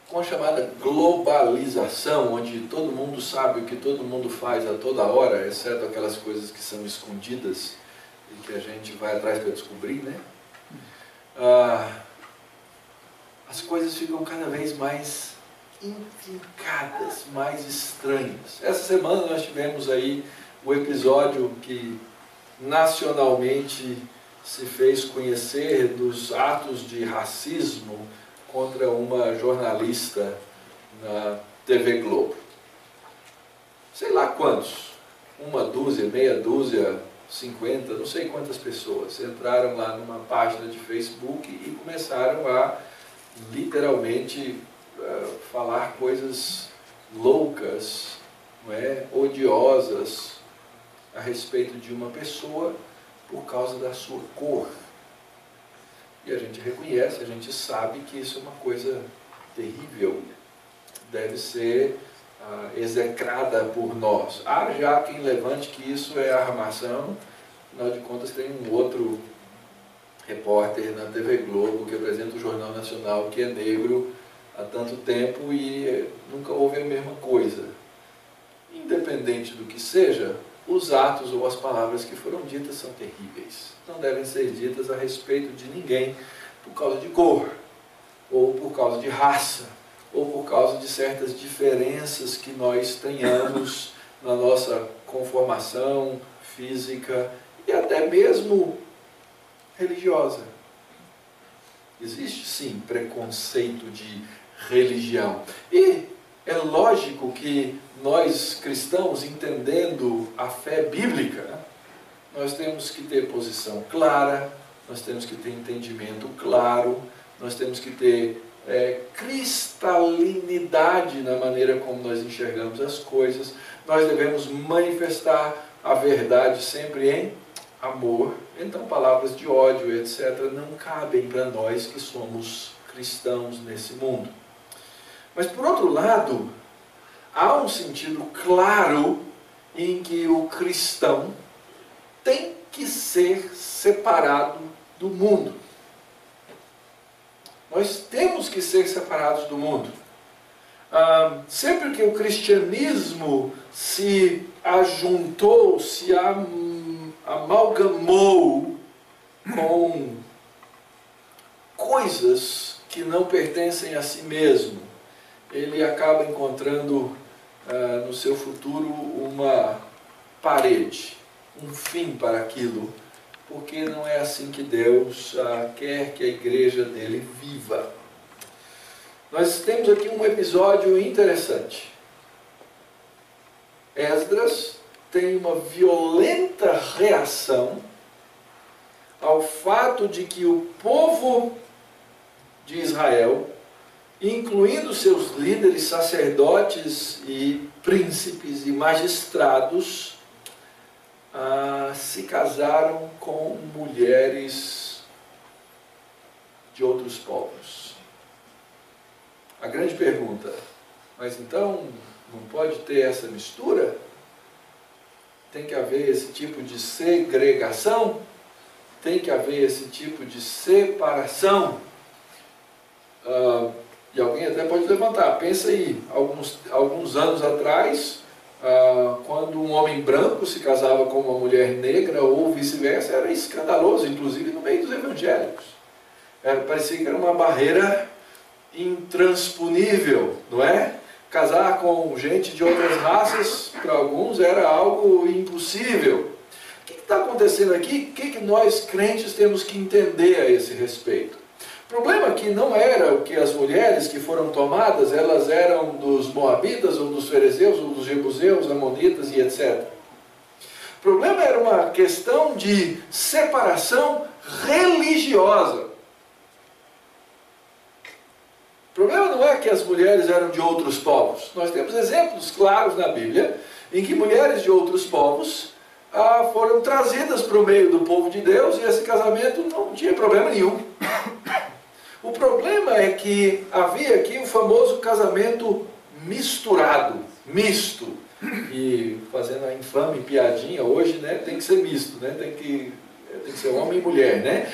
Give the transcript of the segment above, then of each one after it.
Com a chamada globalização, onde todo mundo sabe o que todo mundo faz a toda hora, exceto aquelas coisas que são escondidas e que a gente vai atrás para descobrir, né? As coisas ficam cada vez mais intrincadas, mais estranhas. Essa semana nós tivemos aí o episódio que nacionalmente se fez conhecer dos atos de racismo contra uma jornalista na TV Globo. Sei lá quantos, uma dúzia, meia dúzia, 50, não sei quantas pessoas entraram lá numa página de Facebook e começaram a literalmente falar coisas loucas, não é? Odiosas a respeito de uma pessoa por causa da sua cor. E a gente reconhece, a gente sabe que isso é uma coisa terrível, deve ser execrada por nós. Há já quem levante que isso é armação, afinal de contas tem um outro repórter na TV Globo que apresenta o Jornal Nacional que é negro há tanto tempo e nunca houve a mesma coisa. Independente do que seja, os atos ou as palavras que foram ditas são terríveis. Não devem ser ditas a respeito de ninguém por causa de cor, ou por causa de raça, ou por causa de certas diferenças que nós tenhamos na nossa conformação física e até mesmo religiosa. Existe sim preconceito de religião. E é lógico que nós cristãos, entendendo a fé bíblica, nós temos que ter posição clara, nós temos que ter entendimento claro, nós temos que ter cristalinidade na maneira como nós enxergamos as coisas, nós devemos manifestar a verdade sempre em amor. Então palavras de ódio, etc., não cabem para nós que somos cristãos nesse mundo. Mas por outro lado, há um sentido claro em que o cristão tem que ser separado do mundo. Nós temos que ser separados do mundo. Sempre que o cristianismo se ajuntou, se amalgamou com coisas que não pertencem a si mesmo, ele acaba encontrando no seu futuro uma parede, um fim para aquilo, porque não é assim que Deus quer que a igreja dele viva. Nós temos aqui um episódio interessante. Esdras tem uma violenta reação ao fato de que o povo de Israel, incluindo seus líderes, sacerdotes e príncipes e magistrados, se casaram com mulheres de outros povos. A grande pergunta, mas então não pode ter essa mistura? Tem que haver esse tipo de segregação? Tem que haver esse tipo de separação? E alguém até pode levantar, pensa aí, alguns anos atrás, quando um homem branco se casava com uma mulher negra ou vice-versa, era escandaloso, inclusive no meio dos evangélicos. Parecia que era uma barreira intransponível, não é? Casar com gente de outras raças, para alguns, era algo impossível. O que está acontecendo aqui? O que nós crentes temos que entender a esse respeito? O problema aqui não era o que as mulheres que foram tomadas, elas eram dos moabitas, ou dos ferezeus, ou dos jebuseus, amonitas e etc. O problema era uma questão de separação religiosa. O problema não é que as mulheres eram de outros povos. Nós temos exemplos claros na Bíblia em que mulheres de outros povos foram trazidas para o meio do povo de Deus e esse casamento não tinha problema nenhum. O problema é que havia aqui o famoso casamento misturado, misto. E fazendo a infame piadinha, hoje, né, tem que ser misto, né, tem que ser homem e mulher, né?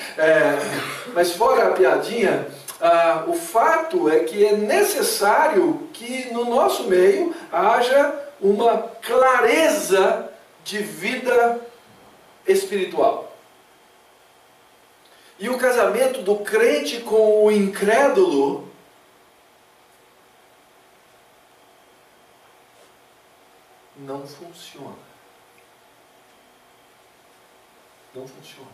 Mas fora a piadinha, o fato é que é necessário que no nosso meio haja uma clareza de vida espiritual. E o casamento do crente com o incrédulo não funciona. Não funciona.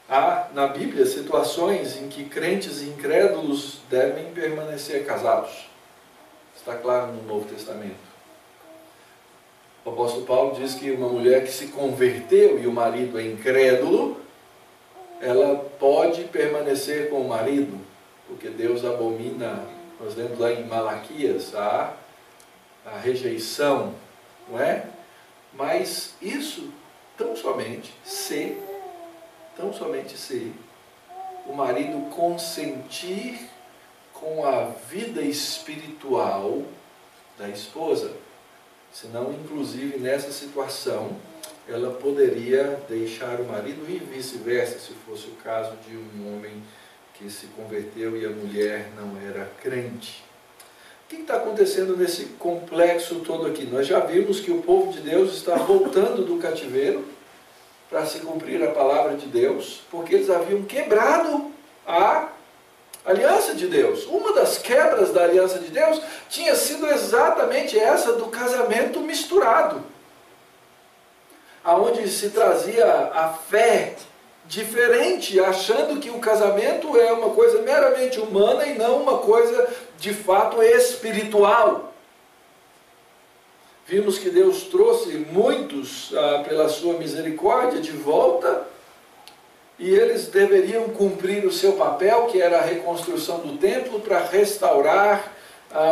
Há na Bíblia situações em que crentes e incrédulos devem permanecer casados. Está claro no Novo Testamento. O apóstolo Paulo diz que uma mulher que se converteu e o marido é incrédulo, ela pode permanecer com o marido, porque Deus abomina, nós lemos lá em Malaquias, a rejeição, não é? Mas isso tão somente se o marido consentir com a vida espiritual da esposa. Senão, inclusive, nessa situação, ela poderia deixar o marido e vice-versa, se fosse o caso de um homem que se converteu e a mulher não era crente. O que está acontecendo nesse complexo todo aqui? Nós já vimos que o povo de Deus está voltando do cativeiro para se cumprir a palavra de Deus, porque eles haviam quebrado a aliança de Deus. Uma das quebras da aliança de Deus tinha sido exatamente essa do casamento misturado, aonde se trazia a fé diferente, achando que o casamento é uma coisa meramente humana e não uma coisa de fato espiritual. Vimos que Deus trouxe muitos pela sua misericórdia de volta, e eles deveriam cumprir o seu papel, que era a reconstrução do templo, para restaurar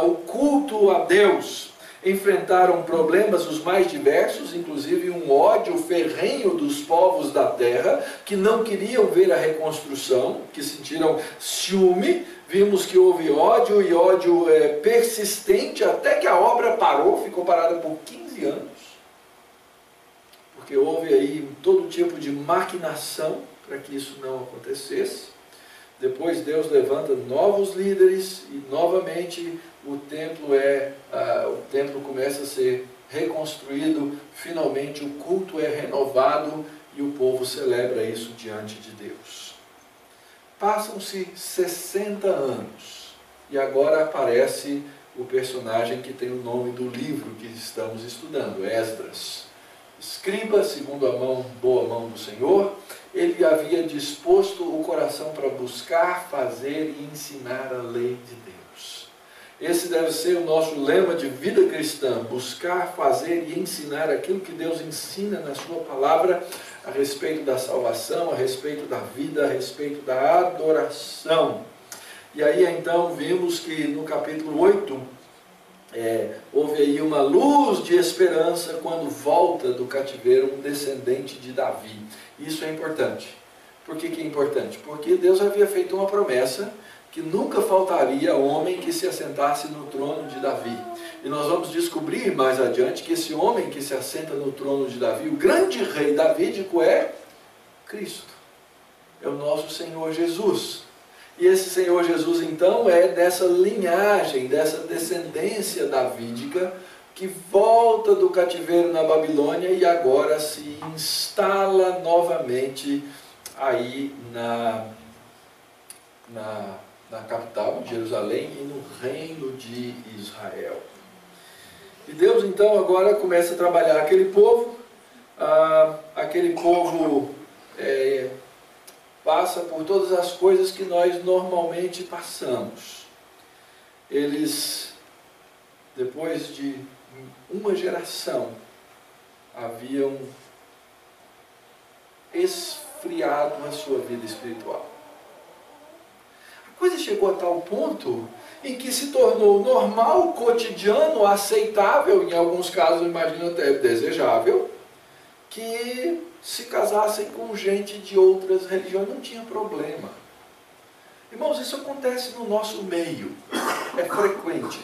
o culto a Deus. Enfrentaram problemas os mais diversos, inclusive um ódio ferrenho dos povos da terra, que não queriam ver a reconstrução, que sentiram ciúme. Vimos que houve ódio, e ódio persistente, até que a obra parou, ficou parada por 15 anos. Porque houve aí todo tipo de maquinação para que isso não acontecesse. Depois Deus levanta novos líderes e novamente o templo começa a ser reconstruído, finalmente o culto é renovado e o povo celebra isso diante de Deus. Passam-se 60 anos e agora aparece o personagem que tem o nome do livro que estamos estudando, Esdras. Escriba, segundo a boa mão do Senhor, ele havia disposto o coração para buscar, fazer e ensinar a lei de Deus. Esse deve ser o nosso lema de vida cristã: buscar, fazer e ensinar aquilo que Deus ensina na sua palavra a respeito da salvação, a respeito da vida, a respeito da adoração. E aí então vimos que no capítulo 8, houve aí uma luz de esperança quando volta do cativeiro um descendente de Davi. Isso é importante. Por que é importante? Porque Deus havia feito uma promessa que nunca faltaria homem que se assentasse no trono de Davi. E nós vamos descobrir mais adiante que esse homem que se assenta no trono de Davi, o grande rei davídico, é Cristo. É o nosso Senhor Jesus. E esse Senhor Jesus, então, é dessa linhagem, dessa descendência davídica, que volta do cativeiro na Babilônia e agora se instala novamente aí na capital, de Jerusalém, e no reino de Israel. E Deus então agora começa a trabalhar aquele povo passa por todas as coisas que nós normalmente passamos. Eles, depois de uma geração, haviam esfriado a sua vida espiritual. A coisa chegou a tal ponto em que se tornou normal, cotidiano, aceitável, em alguns casos, imagino até desejável, que se casassem com gente de outras religiões. Não tinha problema. Irmãos, isso acontece no nosso meio, é frequente.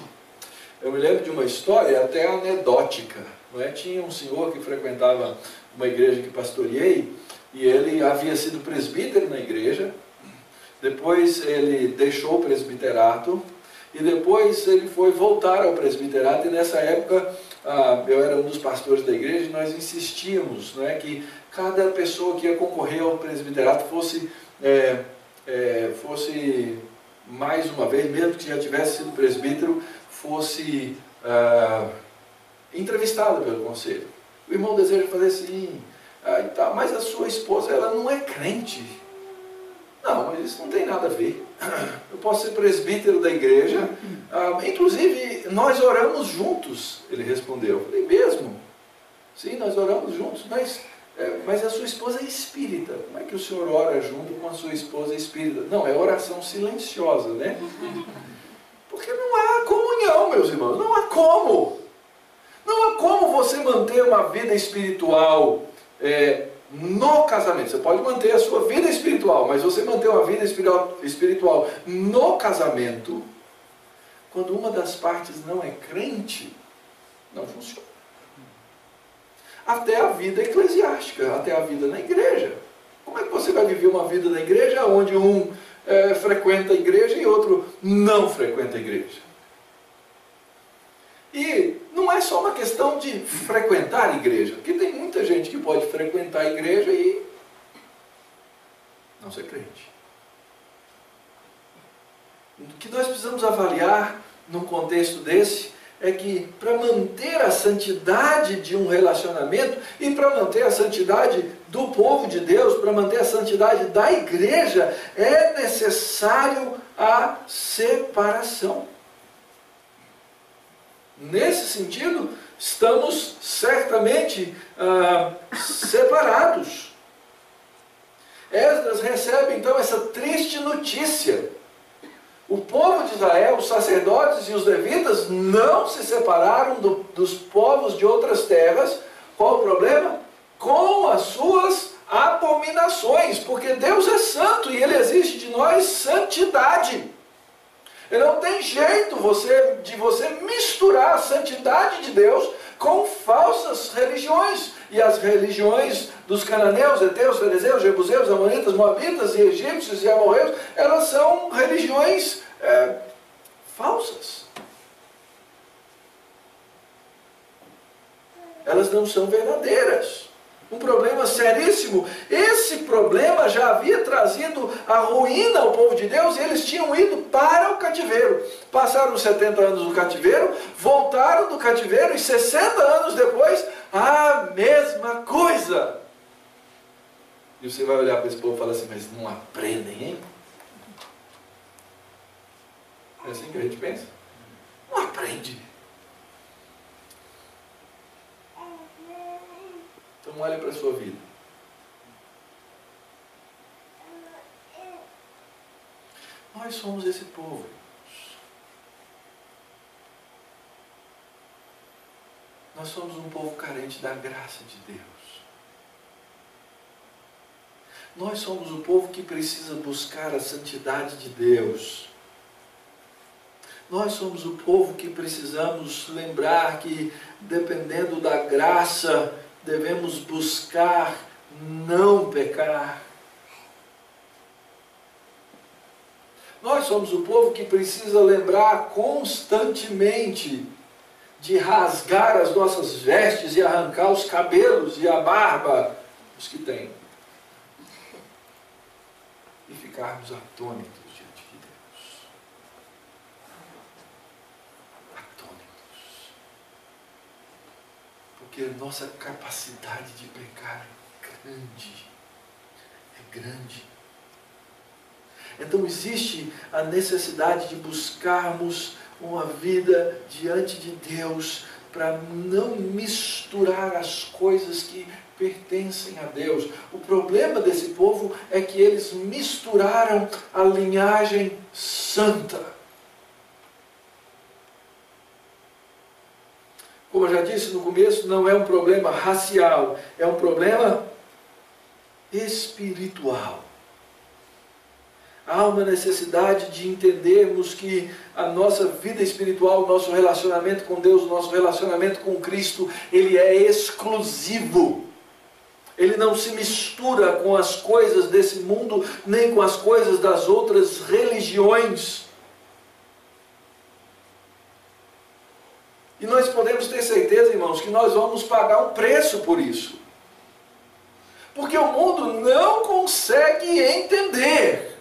Eu me lembro de uma história até anedótica, não é? Tinha um senhor que frequentava uma igreja que pastoreei, e ele havia sido presbítero na igreja, depois ele deixou o presbiterato, e depois ele foi voltar ao presbiterato, e nessa época eu era um dos pastores da igreja, e nós insistíamos, não é, que cada pessoa que ia concorrer ao presbiterato fosse mais uma vez, mesmo que já tivesse sido presbítero, fosse entrevistada pelo conselho. O irmão deseja fazer assim, mas a sua esposa, ela não é crente. Não, mas isso não tem nada a ver. Eu posso ser presbítero da igreja, inclusive nós oramos juntos, ele respondeu. Eu falei, mesmo? Sim, nós oramos juntos, mas a sua esposa é espírita. Como é que o senhor ora junto com a sua esposa espírita? Não, é oração silenciosa, né? Porque não há comunhão, meus irmãos, não há como. Não há como você manter uma vida espiritual no casamento. Você pode manter a sua vida espiritual, mas você manter uma vida espiritual no casamento, quando uma das partes não é crente, não funciona. Até a vida eclesiástica, até a vida na igreja. Como é que você vai viver uma vida na igreja onde um frequenta a igreja e outro não frequenta a igreja? E não é só uma questão de frequentar a igreja, porque tem muita gente que pode frequentar a igreja e não ser crente. O que nós precisamos avaliar num contexto desse é que para manter a santidade de um relacionamento e para manter a santidade do povo de Deus, para manter a santidade da igreja, é necessário a separação. Nesse sentido, estamos certamente separados. Esdras recebe então essa triste notícia. O povo de Israel, os sacerdotes e os levitas não se separaram dos povos de outras terras. Qual o problema? Com as suas abominações, porque Deus é santo e Ele exige de nós santidade. E não tem jeito de você misturar a santidade de Deus com falsas religiões. E as religiões dos cananeus, heteus, fariseus, jebuseus, amonitas, moabitas e egípcios e amorreus, elas são religiões falsas. Elas não são verdadeiras. Um problema seríssimo. Esse problema já havia trazido a ruína ao povo de Deus, e eles tinham ido para o cativeiro. Passaram 70 anos no cativeiro, voltaram do cativeiro, e 60 anos depois, a mesma coisa. E você vai olhar para esse povo e falar assim, mas não aprendem, hein? É assim que a gente pensa? Não aprende. Então olha para a sua vida. Nós somos esse povo. Nós somos um povo carente da graça de Deus. Nós somos o povo que precisa buscar a santidade de Deus. Nós somos o povo que precisamos lembrar que, dependendo da graça, devemos buscar não pecar. Nós somos o povo que precisa lembrar constantemente de rasgar as nossas vestes e arrancar os cabelos e a barba, os que têm. ficarmos atônitos diante de Deus. Atônitos. Porque a nossa capacidade de pecar é grande. É grande. Então existe a necessidade de buscarmos uma vida diante de Deus para não misturar as coisas que pertencem a Deus. O problema desse povo é que eles misturaram a linhagem santa. Como eu já disse no começo, não é um problema racial, é um problema espiritual. Há uma necessidade de entendermos que a nossa vida espiritual, o nosso relacionamento com Deus, o nosso relacionamento com Cristo, ele é exclusivo. Ele não se mistura com as coisas desse mundo, nem com as coisas das outras religiões. E nós podemos ter certeza, irmãos, que nós vamos pagar um preço por isso. Porque o mundo não consegue entender.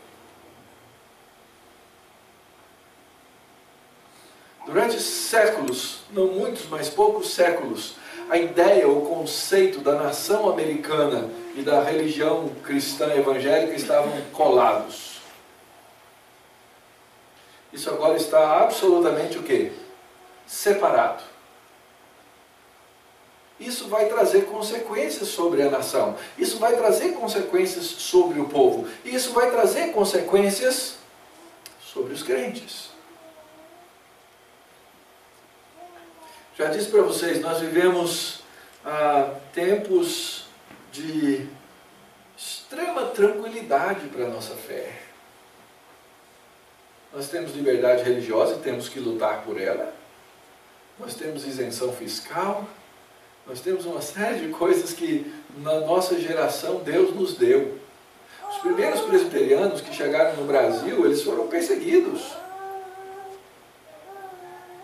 Durante séculos, não muitos, mas poucos séculos, a ideia, o conceito da nação americana e da religião cristã evangélica estavam colados. Isso agora está absolutamente o quê? Separado. Isso vai trazer consequências sobre a nação. Isso vai trazer consequências sobre o povo. E isso vai trazer consequências sobre os crentes. Já disse para vocês, nós vivemos tempos de extrema tranquilidade para a nossa fé. Nós temos liberdade religiosa e temos que lutar por ela. Nós temos isenção fiscal. Nós temos uma série de coisas que na nossa geração Deus nos deu. Os primeiros presbiterianos que chegaram no Brasil, eles foram perseguidos.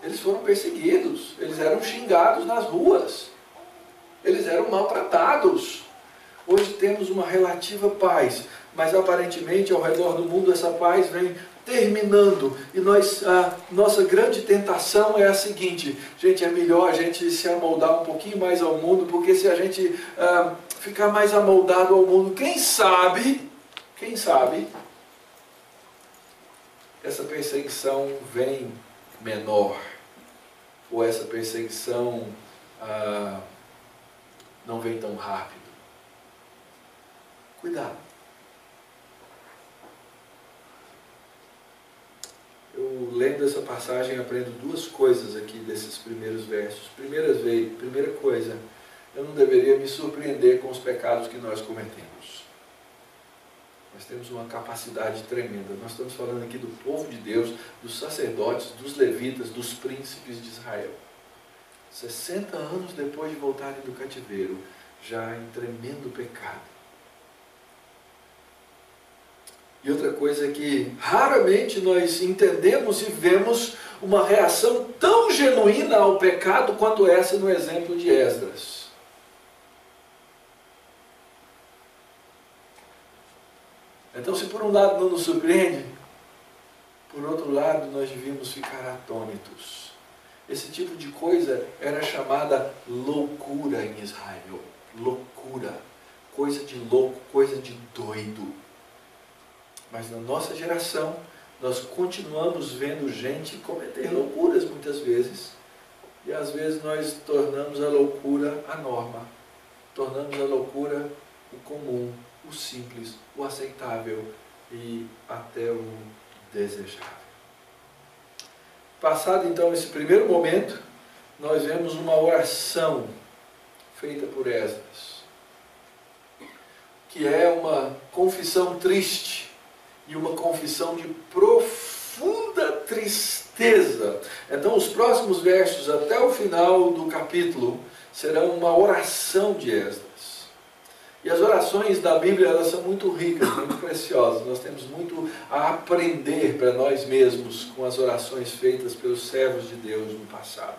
Eles foram perseguidos, eles eram xingados nas ruas, eles eram maltratados. Hoje temos uma relativa paz, mas aparentemente ao redor do mundo essa paz vem terminando. E nossa grande tentação é a seguinte: gente, é melhor a gente se amoldar um pouquinho mais ao mundo, porque se a gente ficar mais amoldado ao mundo, quem sabe, essa perseguição vem menor. Ou essa perseguição não vem tão rápido. Cuidado. Eu, lendo essa passagem, aprendo duas coisas aqui desses primeiros versos. Primeira coisa, eu não deveria me surpreender com os pecados que nós cometemos. Nós temos uma capacidade tremenda. Nós estamos falando aqui do povo de Deus, dos sacerdotes, dos levitas, dos príncipes de Israel. 60 anos depois de voltarem do cativeiro, já em tremendo pecado. E outra coisa é que raramente nós entendemos e vemos uma reação tão genuína ao pecado quanto essa no exemplo de Esdras. Então, se por um lado não nos surpreende, por outro lado nós devíamos ficar atônitos. Esse tipo de coisa era chamada loucura em Israel. Loucura. Coisa de louco, coisa de doido. Mas na nossa geração, nós continuamos vendo gente cometer loucuras muitas vezes. E às vezes nós tornamos a loucura a norma. Tornamos a loucura o comum, o simples, o aceitável e até o desejável. Passado então esse primeiro momento, nós vemos uma oração feita por Esdras, que é uma confissão triste e uma confissão de profunda tristeza. Então os próximos versos até o final do capítulo serão uma oração de Esdras. E as orações da Bíblia, elas são muito ricas, muito preciosas. Nós temos muito a aprender para nós mesmos com as orações feitas pelos servos de Deus no passado.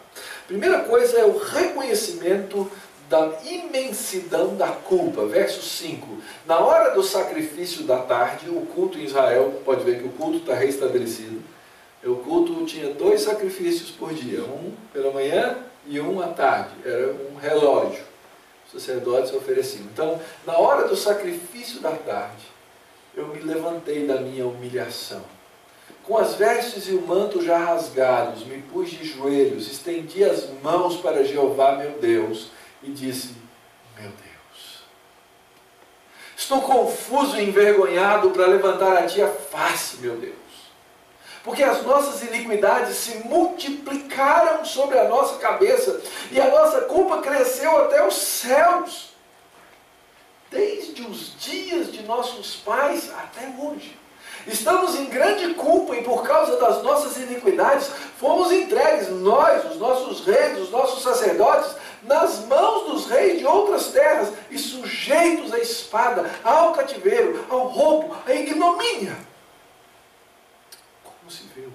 Primeira coisa é o reconhecimento da imensidão da culpa. Verso 5. Na hora do sacrifício da tarde, o culto em Israel, pode ver que o culto está restabelecido. O culto tinha 2 sacrifícios por dia, um pela manhã e um à tarde. Era um relógio. Os sacerdotes ofereciam. Então, na hora do sacrifício da tarde, eu me levantei da minha humilhação. Com as vestes e o manto já rasgados, me pus de joelhos, estendi as mãos para Jeová, meu Deus, e disse: meu Deus, estou confuso e envergonhado para levantar a ti a face, meu Deus, porque as nossas iniquidades se multiplicaram sobre a nossa cabeça, e a nossa culpa cresceu até os céus, desde os dias de nossos pais até hoje. Estamos em grande culpa e por causa das nossas iniquidades fomos entregues, nós, os nossos reis, os nossos sacerdotes, nas mãos dos reis de outras terras e sujeitos à espada, ao cativeiro, ao roubo, à ignomínia. Como se vê hoje.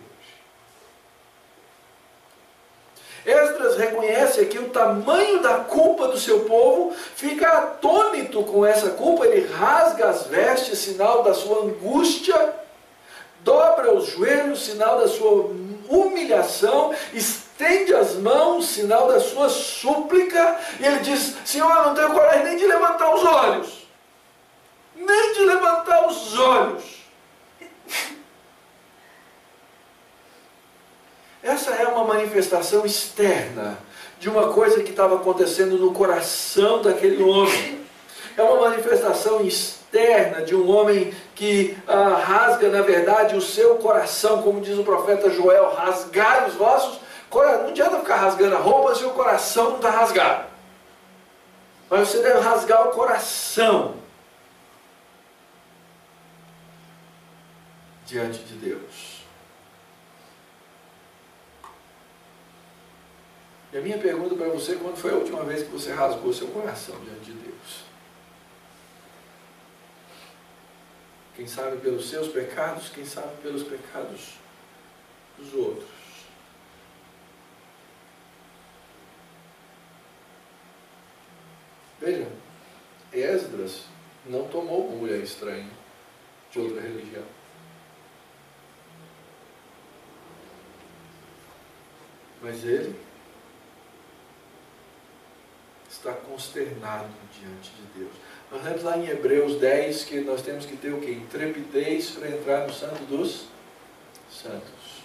Esdras reconhece aqui o tamanho da culpa do seu povo, fica atônito com essa culpa, ele rasga as vestes, sinal da sua angústia, dobra os joelhos, sinal da sua humilhação, estende as mãos, sinal da sua súplica, e ele diz: Senhor, eu não tenho coragem nem de levantar os olhos, nem de levantar os olhos. Essa é uma manifestação externa de uma coisa que estava acontecendo no coração daquele homem. É uma manifestação externa de um homem que rasga, na verdade, o seu coração, como diz o profeta Joel: rasgai os vossos corações. Não adianta ficar rasgando a roupa se o coração não está rasgado. Mas você deve rasgar o coração diante de Deus. E a minha pergunta para você: quando foi a última vez que você rasgou seu coração diante de Deus? Quem sabe pelos seus pecados, quem sabe pelos pecados dos outros. Veja, Esdras não tomou uma mulher estranha de outra religião. Mas ele está consternado diante de Deus. Nós vemos lá em Hebreus 10 que nós temos que ter o quê? Intrepidez para entrar no Santo dos Santos.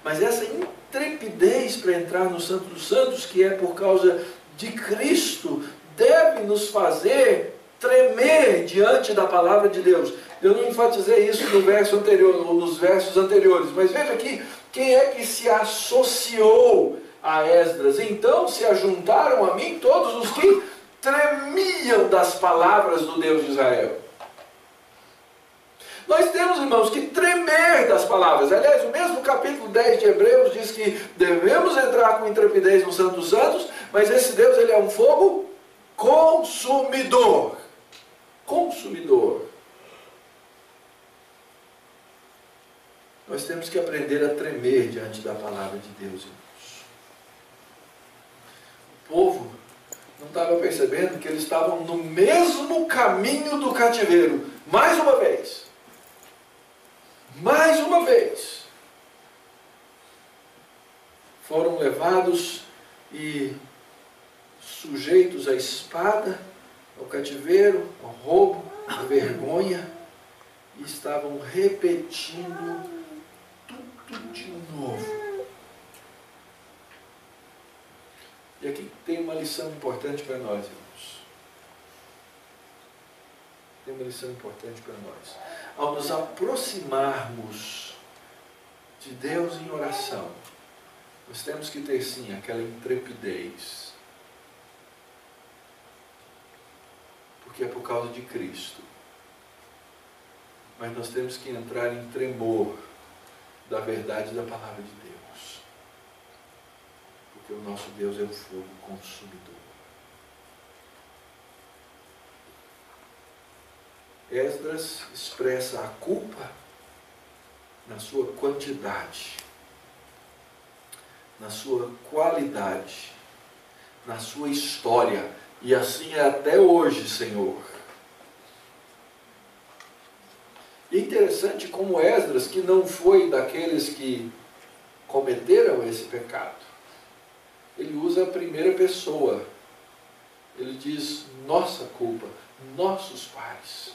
Mas essa intrepidez para entrar no Santo dos Santos, que é por causa de Cristo, deve nos fazer tremer diante da palavra de Deus. Eu não enfatizei isso no verso anterior, ou nos versos anteriores, mas veja aqui, quem é que se associou a Esdras? Então se ajuntaram a mim todos os que tremiam das palavras do Deus de Israel. Nós temos, irmãos, que tremer das palavras. Aliás, o mesmo capítulo 10 de Hebreus diz que devemos entrar com intrepidez no Santo dos Santos, mas esse Deus, ele é um fogo consumidor. Consumidor. Nós temos que aprender a tremer diante da palavra de Deus, irmãos. O povo não estava percebendo que eles estavam no mesmo caminho do cativeiro. Mais uma vez. Mais uma vez. Foram levados e sujeitos à espada, ao cativeiro, ao roubo, à vergonha, e estavam repetindo tudo de novo. E aqui tem uma lição importante para nós, irmãos. Tem uma lição importante para nós. Ao nos aproximarmos de Deus em oração, nós temos que ter sim aquela intrepidez. Porque é por causa de Cristo. Mas nós temos que entrar em tremor da verdade da palavra de Deus. Porque o nosso Deus é um fogo consumidor. Esdras expressa a culpa na sua quantidade, na sua qualidade, na sua história. E assim é até hoje, Senhor. E é interessante como Esdras, que não foi daqueles que cometeram esse pecado, ele usa a primeira pessoa. Ele diz, nossa culpa, nossos pais.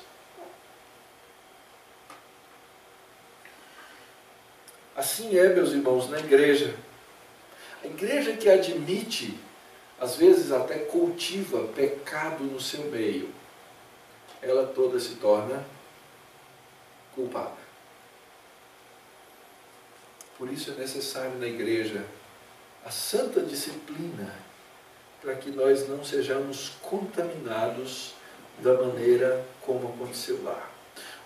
Assim é, meus irmãos, na igreja. A igreja que admite, às vezes até cultiva pecado no seu meio, ela toda se torna culpada. Por isso é necessário na igreja a santa disciplina, para que nós não sejamos contaminados da maneira como aconteceu lá.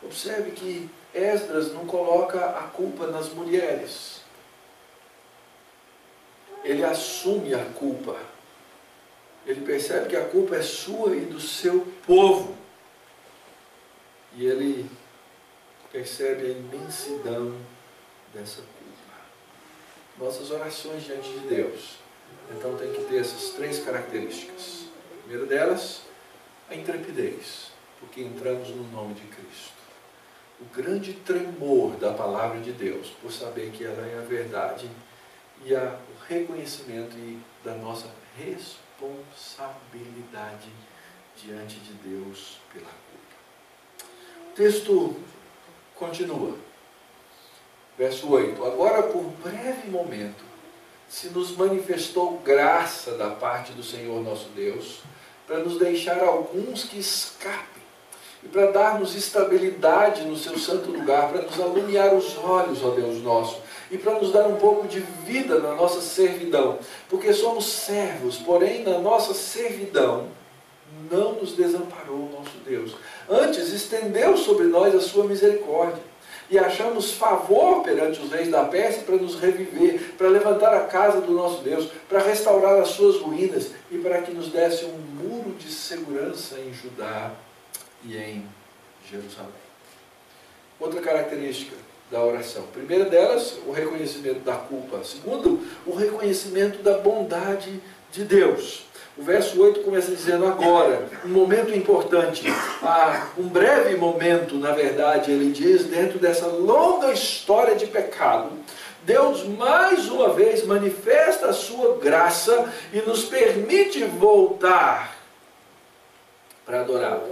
Observe que Esdras não coloca a culpa nas mulheres. Ele assume a culpa. Ele percebe que a culpa é sua e do seu povo. E ele percebe a imensidão dessa culpa. Nossas orações diante de Deus, então, tem que ter essas três características. A primeira delas, a intrepidez, porque entramos no nome de Cristo. O grande tremor da palavra de Deus, por saber que ela é a verdade, e o reconhecimento da nossa responsabilidade diante de Deus pela culpa. O texto continua. Verso 8. Agora, por breve momento, se nos manifestou graça da parte do Senhor nosso Deus, para nos deixar alguns que escapem, e para dar-nos estabilidade no seu santo lugar, para nos alumiar os olhos, ó Deus nosso, e para nos dar um pouco de vida na nossa servidão, porque somos servos, porém na nossa servidão não nos desamparou o nosso Deus. Antes estendeu sobre nós a sua misericórdia, e achamos favor perante os reis da Pérsia para nos reviver, para levantar a casa do nosso Deus, para restaurar as suas ruínas e para que nos desse um muro de segurança em Judá e em Jerusalém. Outra característica da oração. A primeira delas, o reconhecimento da culpa. Segundo, o reconhecimento da bondade de Deus. O verso 8 começa dizendo agora, um momento importante, um breve momento, na verdade, ele diz, dentro dessa longa história de pecado, Deus mais uma vez manifesta a sua graça e nos permite voltar para adorá-lo.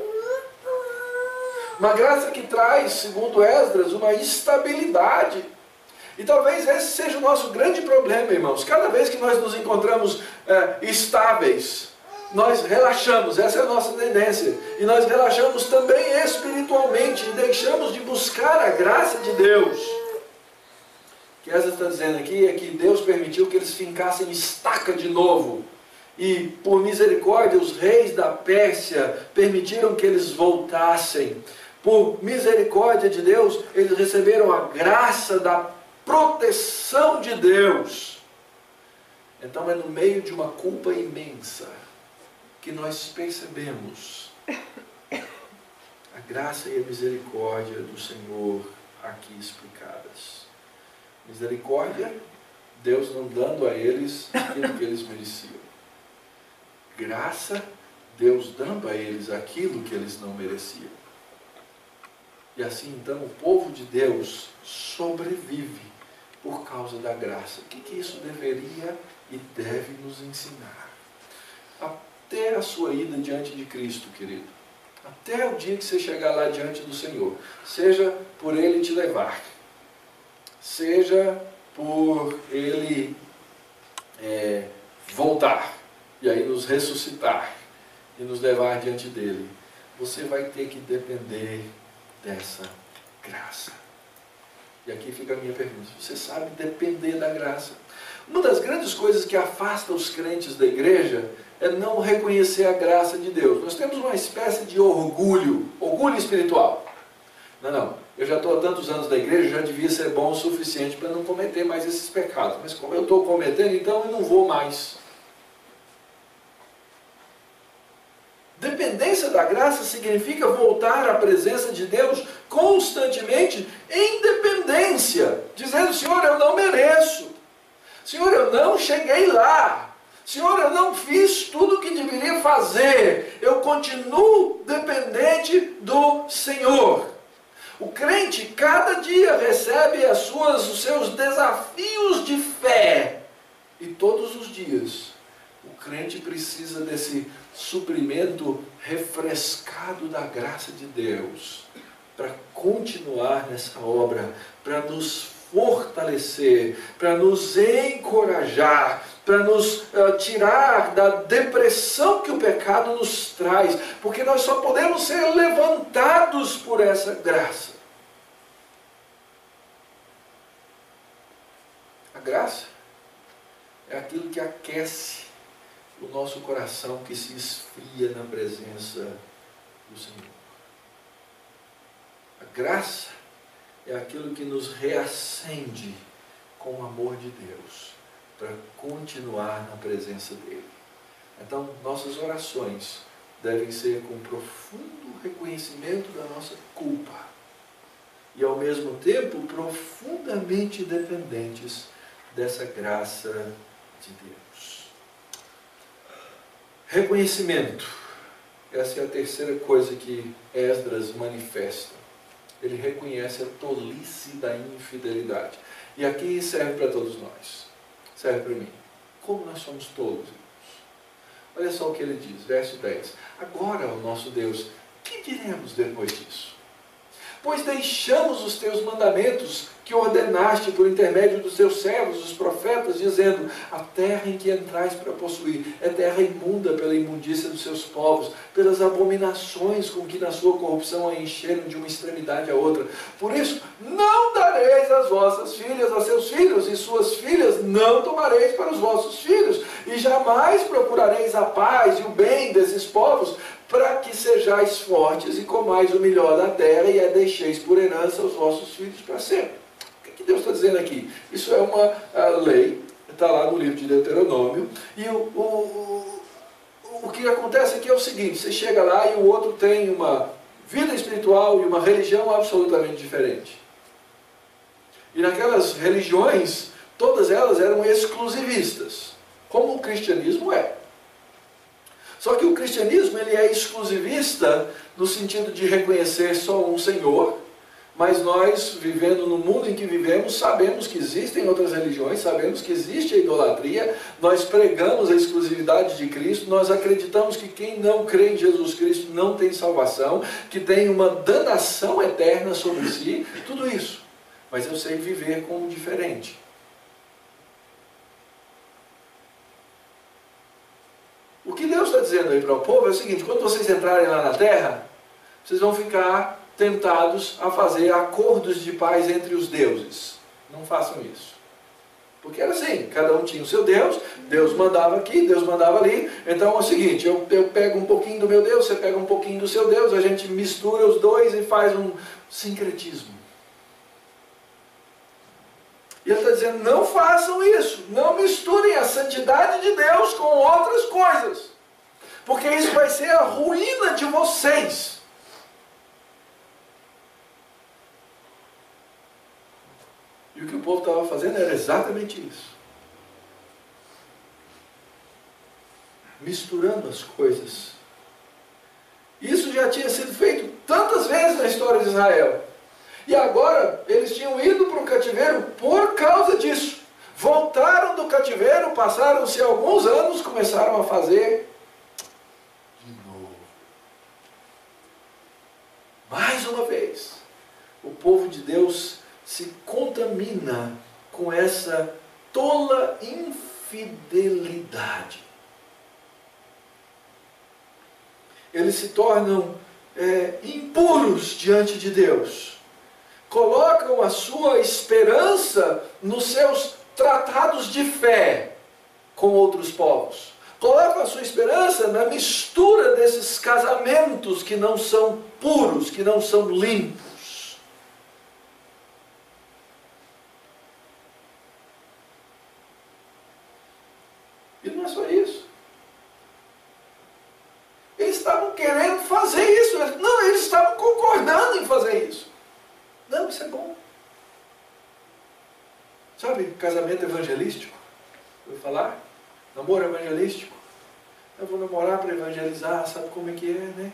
Uma graça que traz, segundo Esdras, uma estabilidade. E talvez esse seja o nosso grande problema, irmãos. Cada vez que nós nos encontramos estáveis, nós relaxamos, essa é a nossa tendência. E nós relaxamos também espiritualmente e deixamos de buscar a graça de Deus. O que Esdras está dizendo aqui é que Deus permitiu que eles fincassem estaca de novo. E por misericórdia os reis da Pérsia permitiram que eles voltassem. Por misericórdia de Deus, eles receberam a graça da proteção de Deus. Então é no meio de uma culpa imensa que nós percebemos a graça e a misericórdia do Senhor aqui explicadas. Misericórdia, Deus não dando a eles aquilo que eles mereciam. Graça, Deus dando a eles aquilo que eles não mereciam. E assim então o povo de Deus sobrevive por causa da graça. O que isso deveria e deve nos ensinar? Até a sua ida diante de Cristo, querido. Até o dia que você chegar lá diante do Senhor. Seja por Ele te levar. Seja por Ele voltar. E aí nos ressuscitar. E nos levar diante dEle. Você vai ter que depender dessa graça. E aqui fica a minha pergunta. Você sabe depender da graça? Uma das grandes coisas que afasta os crentes da igreja é não reconhecer a graça de Deus. Nós temos uma espécie de orgulho espiritual. Não, eu já estou há tantos anos na igreja, já devia ser bom o suficiente para não cometer mais esses pecados. Mas como eu estou cometendo, então eu não vou mais. Dependência da graça significa voltar à presença de Deus constantemente em dependência, dizendo: Senhor, eu não mereço. Senhor, eu não cheguei lá. Senhor, eu não fiz tudo o que deveria fazer, eu continuo dependente do Senhor. O crente cada dia recebe os seus desafios de fé, e todos os dias o crente precisa desse suprimento refrescado da graça de Deus para continuar nessa obra, para nos fortalecer, para nos encorajar, para nos tirar da depressão que o pecado nos traz, porque nós só podemos ser levantados por essa graça. A graça é aquilo que aquece o nosso coração que se esfria na presença do Senhor. A graça é aquilo que nos reacende com o amor de Deus para continuar na presença dEle. Então, nossas orações devem ser com profundo reconhecimento da nossa culpa e, ao mesmo tempo, profundamente dependentes dessa graça de Deus. Reconhecimento. Essa é a terceira coisa que Esdras manifesta. Ele reconhece a tolice da infidelidade. E aqui serve para todos nós. Serve para mim. Como nós somos tolos, irmãos. Olha só o que ele diz, verso 10. Agora, ó nosso Deus, que diremos depois disso? Pois deixamos os teus mandamentos que ordenaste por intermédio dos teus servos, os profetas, dizendo: a terra em que entrais para possuir é terra imunda pela imundícia dos seus povos, pelas abominações com que na sua corrupção a encheram de uma extremidade a outra. Por isso, não dareis as vossas filhas a seus filhos, e suas filhas não tomareis para os vossos filhos, e jamais procurareis a paz e o bem desses povos, para que sejais fortes e comais o melhor da terra, e a deixeis por herança aos vossos filhos para sempre. O que Deus está dizendo aqui? Isso é uma lei, está lá no livro de Deuteronômio, e o que acontece aqui é o seguinte: você chega lá e o outro tem uma vida espiritual e uma religião absolutamente diferente. E naquelas religiões, todas elas eram exclusivistas, como o cristianismo é. Só que o cristianismo ele é exclusivista no sentido de reconhecer só um Senhor, mas nós, vivendo no mundo em que vivemos, sabemos que existem outras religiões, sabemos que existe a idolatria, nós pregamos a exclusividade de Cristo, nós acreditamos que quem não crê em Jesus Cristo não tem salvação, que tem uma danação eterna sobre si, tudo isso. Mas eu sei viver com o diferente. O que Deus está dizendo aí para o povo é o seguinte: quando vocês entrarem lá na terra, vocês vão ficar tentados a fazer acordos de paz entre os deuses. Não façam isso. Porque era assim, cada um tinha o seu Deus, Deus mandava aqui, Deus mandava ali. Então é o seguinte: eu pego um pouquinho do meu Deus, você pega um pouquinho do seu Deus, a gente mistura os dois e faz um sincretismo. E ele está dizendo: não façam isso, não misturem a santidade de Deus com outras coisas, porque isso vai ser a ruína de vocês. E o que o povo estava fazendo era exatamente isso. Misturando as coisas. Isso já tinha sido feito tantas vezes na história de Israel. E agora eles tinham ido para o cativeiro por causa disso. Voltaram do cativeiro, passaram-se alguns anos, começaram a fazer de novo. Mais uma vez, o povo de Deus se contamina com essa tola infidelidade. Eles se tornam impuros diante de Deus. Colocam a sua esperança nos seus tratados de fé com outros povos. Colocam a sua esperança na mistura desses casamentos que não são puros, que não são limpos. E não é só isso. Eles estavam querendo fazer isso. Não, eles estavam concordando em fazer isso. Não, isso é bom. Sabe, casamento evangelístico? Vou falar? Namoro evangelístico. Eu vou namorar para evangelizar, sabe como é que é, né?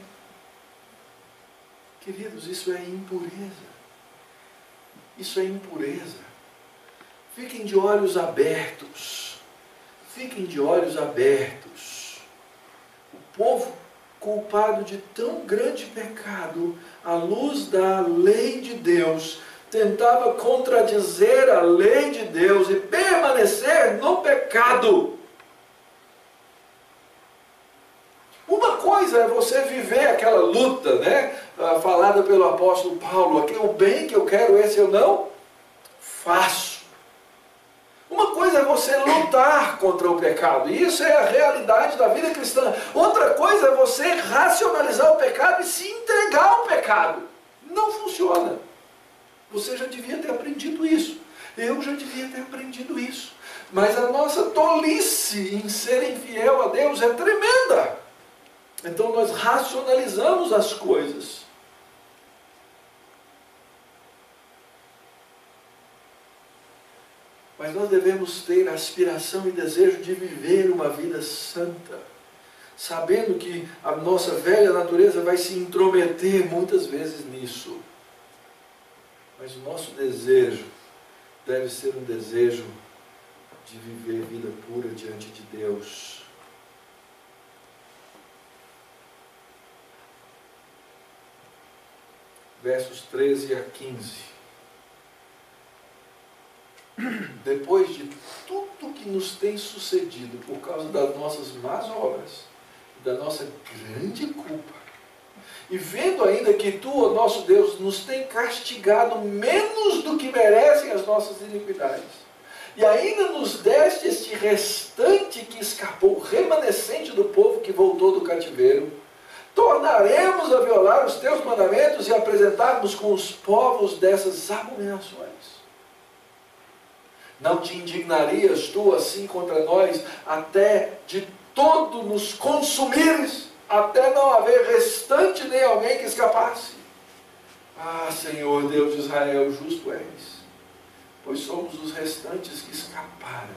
Queridos, isso é impureza. Isso é impureza. Fiquem de olhos abertos. Fiquem de olhos abertos. O povo culpado de tão grande pecado, à luz da lei de Deus, tentava contradizer a lei de Deus e permanecer no pecado. Uma coisa é você viver aquela luta, né, falada pelo apóstolo Paulo, o bem que eu quero, esse eu não faço. Uma coisa é você lutar contra o pecado, e isso é a realidade da vida cristã. Outra coisa é você racionalizar o pecado e se entregar ao pecado. Não funciona. Você já devia ter aprendido isso. Eu já devia ter aprendido isso. Mas a nossa tolice em ser infiel a Deus é tremenda. Então nós racionalizamos as coisas. Mas nós devemos ter aspiração e desejo de viver uma vida santa, sabendo que a nossa velha natureza vai se intrometer muitas vezes nisso. Mas o nosso desejo deve ser um desejo de viver vida pura diante de Deus. Versos 13 a 15. Depois de tudo que nos tem sucedido por causa das nossas más obras, da nossa grande culpa, e vendo ainda que Tu, ó nosso Deus, nos tem castigado menos do que merecem as nossas iniquidades, e ainda nos deste este restante que escapou, remanescente do povo que voltou do cativeiro, tornaremos a violar os Teus mandamentos e apresentarmos com os povos dessas abominações. Não te indignarias Tu assim contra nós, até de todo nos consumires, até não haver restante nem alguém que escapasse? Ah, Senhor Deus de Israel, justo és, pois somos os restantes que escaparam,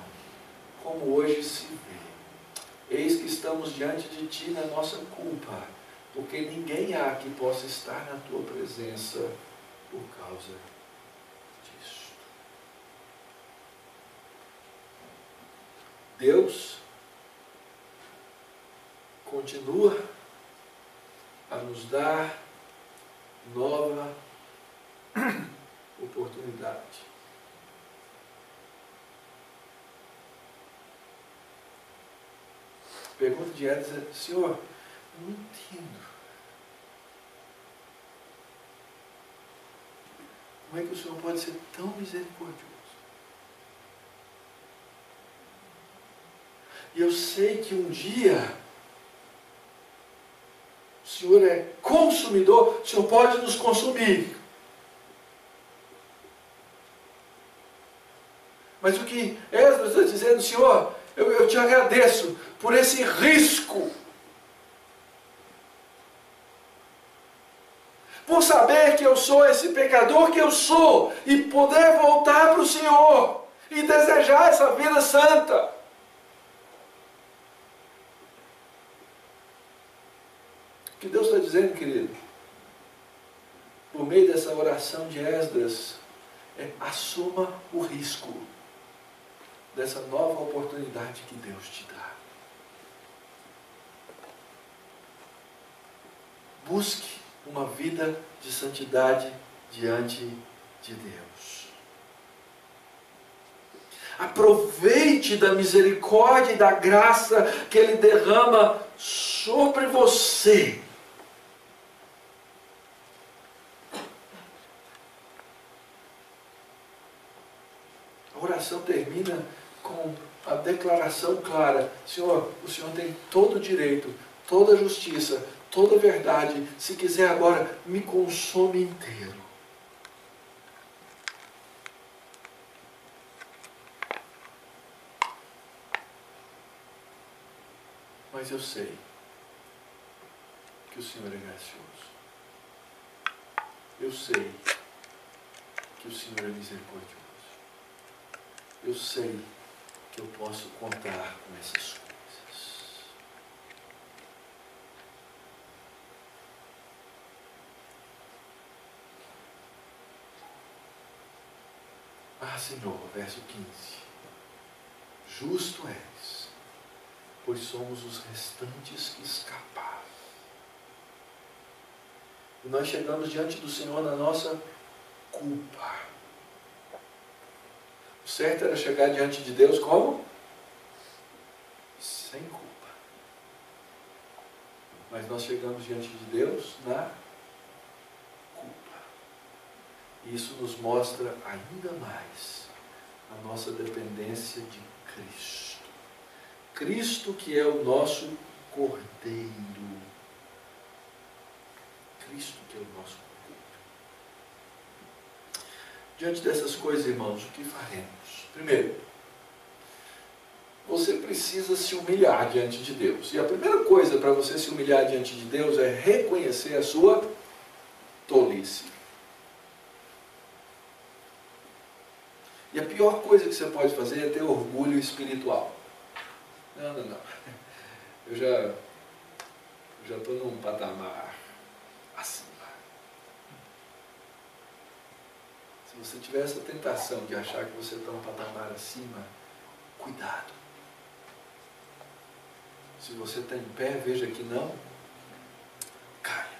como hoje se vê. Eis que estamos diante de Ti na nossa culpa, porque ninguém há que possa estar na Tua presença por causa disso. Deus continua a nos dar nova oportunidade. Pergunta de Edson: Senhor, não entendo. Como é que o Senhor pode ser tão misericordioso? E eu sei que um dia o Senhor é consumidor, o Senhor pode nos consumir. Mas o que Esdras está dizendo: Senhor, eu te agradeço por esse risco. Por saber que eu sou esse pecador que eu sou, e poder voltar para o Senhor, e desejar essa vida santa. O que Deus está dizendo, querido, por meio dessa oração de Esdras, é: assuma o risco dessa nova oportunidade que Deus te dá. Busque uma vida de santidade diante de Deus. Aproveite da misericórdia e da graça que Ele derrama sobre você. A oração termina com a declaração clara: Senhor, o Senhor tem todo o direito, toda a justiça, toda a verdade. Se quiser agora, me consome inteiro. Mas eu sei que o Senhor é gracioso. Eu sei que o Senhor é misericordioso. Eu sei que eu posso contar com essas coisas. Ah, Senhor, verso 15. Justo és, pois somos os restantes que escaparam. E nós chegamos diante do Senhor na nossa culpa. O certo era chegar diante de Deus como? Sem culpa. Mas nós chegamos diante de Deus na culpa. E isso nos mostra ainda mais a nossa dependência de Cristo. Cristo que é o nosso Cordeiro. Cristo que é o nosso Cordeiro. Diante dessas coisas, irmãos, o que faremos? Primeiro, você precisa se humilhar diante de Deus. E a primeira coisa para você se humilhar diante de Deus é reconhecer a sua tolice. E a pior coisa que você pode fazer é ter orgulho espiritual. Não. Eu já estou num patamar acima. Se você tiver essa tentação de achar que você está num patamar acima, cuidado. Se você está em pé, veja que não caia.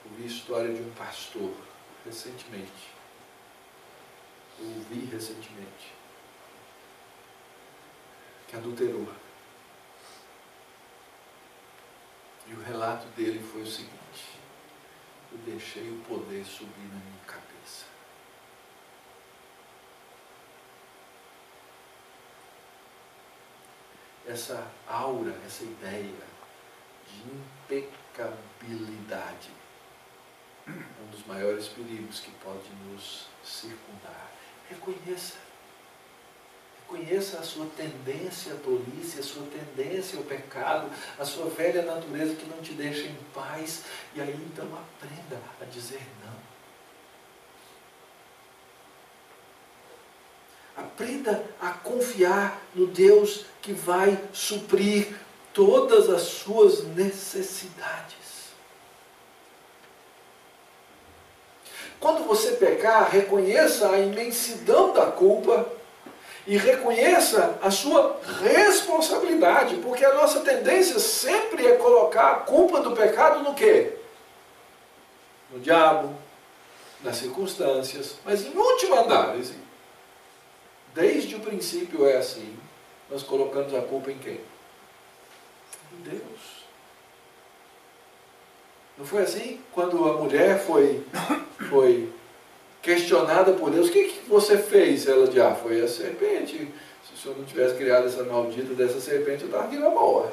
Ouvi a história de um pastor recentemente. Ouvi recentemente. Que adulterou. E o relato dele foi o seguinte: eu deixei o poder subir na minha cabeça. Essa aura, essa ideia de impecabilidade é um dos maiores perigos que pode nos circundar. Reconheça a sua tendência à tolice, a sua tendência ao pecado, a sua velha natureza que não te deixa em paz. E aí então aprenda a dizer não. Aprenda a confiar no Deus que vai suprir todas as suas necessidades. Quando você pecar, reconheça a imensidão da culpa e reconheça a sua responsabilidade, porque a nossa tendência sempre é colocar a culpa do pecado no quê? No diabo, nas circunstâncias, mas em última análise, desde o princípio é assim, nós colocamos a culpa em quem? Em Deus. Não foi assim? Quando a mulher foi questionada por Deus, o que você fez? Ela disse, foi a serpente. Se o Senhor não tivesse criado essa maldita dessa serpente, eu estava aqui na boa.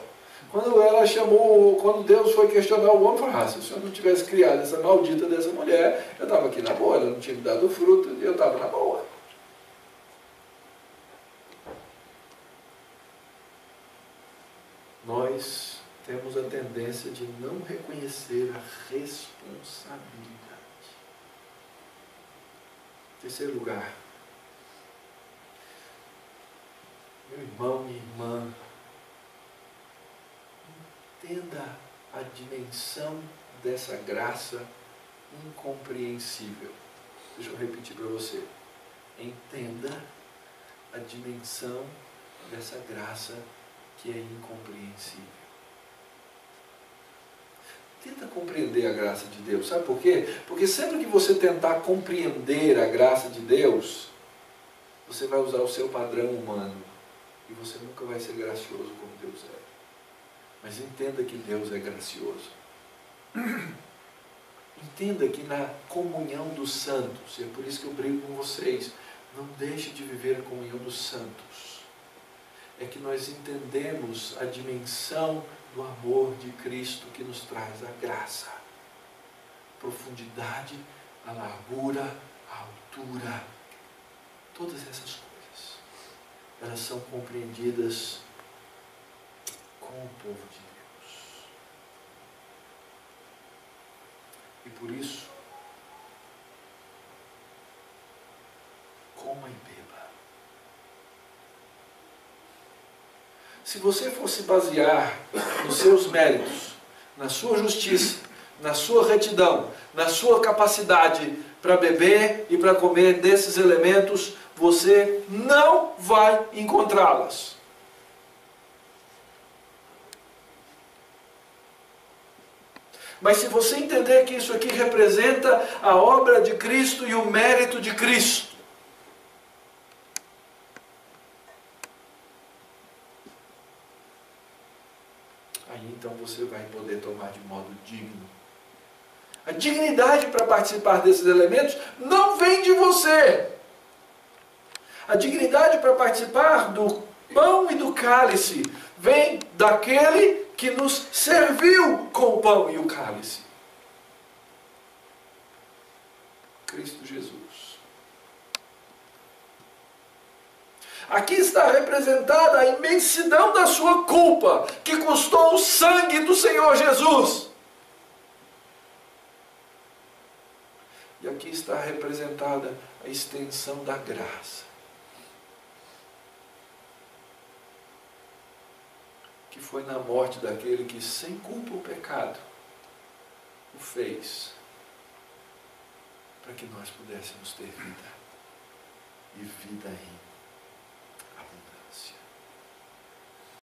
Quando Deus foi questionar o homem, falou, se o Senhor não tivesse criado essa maldita dessa mulher, eu estava aqui na boa, ela não tinha me dado fruto, e eu estava na boa. Nós temos a tendência de não reconhecer a responsabilidade. Terceiro lugar, meu irmão, minha irmã, entenda a dimensão dessa graça incompreensível. Deixa eu repetir para você. Entenda a dimensão dessa graça que é incompreensível. Tenta compreender a graça de Deus. Sabe por quê? Porque sempre que você tentar compreender a graça de Deus, você vai usar o seu padrão humano. E você nunca vai ser gracioso como Deus é. Mas entenda que Deus é gracioso. Entenda que na comunhão dos santos, e é por isso que eu brigo com vocês, não deixe de viver a comunhão dos santos. É que nós entendemos a dimensão do amor de Cristo que nos traz a graça, a profundidade, a largura, a altura, todas essas coisas, elas são compreendidas com o povo de Deus. E por isso, se você fosse basear nos seus méritos, na sua justiça, na sua retidão, na sua capacidade para beber e para comer desses elementos, você não vai encontrá-las. Mas se você entender que isso aqui representa a obra de Cristo e o mérito de Cristo, aí então você vai poder tomar de modo digno. A dignidade para participar desses elementos não vem de você. A dignidade para participar do pão e do cálice vem daquele que nos serviu com o pão e o cálice. Cristo Jesus. Aqui está representada a imensidão da sua culpa, que custou o sangue do Senhor Jesus. E aqui está representada a extensão da graça, que foi na morte daquele que sem culpa o pecado o fez, para que nós pudéssemos ter vida, e vida ainda.